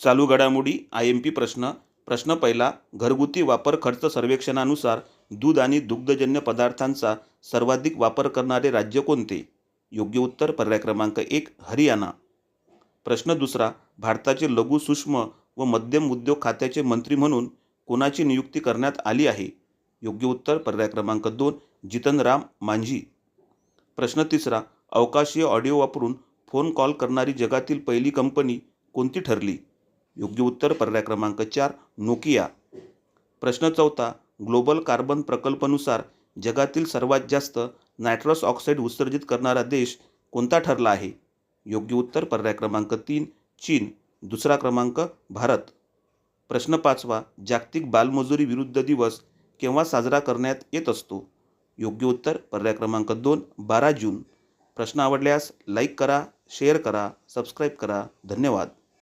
चालू घडामोडी IMP प्रश्न पहिला, घरगुती वापर खर्च सर्वेक्षणानुसार दूध आणि दुग्धजन्य पदार्थांचा सर्वाधिक वापर करणारे राज्य कोणते? योग्य उत्तर पर्याय क्रमांक 1 हरियाणा. प्रश्न दुसरा, भारताचे लघु सूक्ष्म व मध्यम उद्योग खात्याचे मंत्री म्हणून कोणाची नियुक्ती करण्यात आली आहे? योग्य उत्तर पर्याय क्रमांक 2 जितन राम मांझी. प्रश्न तिसरा, अवकाशीय ऑडिओ वापरून फोन कॉल करणारी जगातील पहिली कंपनी कोणती ठरली? योग्य उत्तर पर्याय क्रमांक 4 नोकिया. प्रश्न चौथा, ग्लोबल कार्बन प्रकल्पानुसार जगातील सर्वात जास्त नायट्रस ऑक्साईड उत्सर्जित करणारा देश कोणता ठरला आहे? योग्य उत्तर पर्याय क्रमांक 3 चीन. दुसरा क्रमांक भारत. प्रश्न पाचवा, जागतिक बालमजुरी विरुद्ध दिवस केव्हा साजरा करण्यात येत असतो? योग्य उत्तर पर्याय क्रमांक 2 12 जून. प्रश्न आवडल्यास लाईक करा, शेअर करा, सबस्क्राईब करा. धन्यवाद.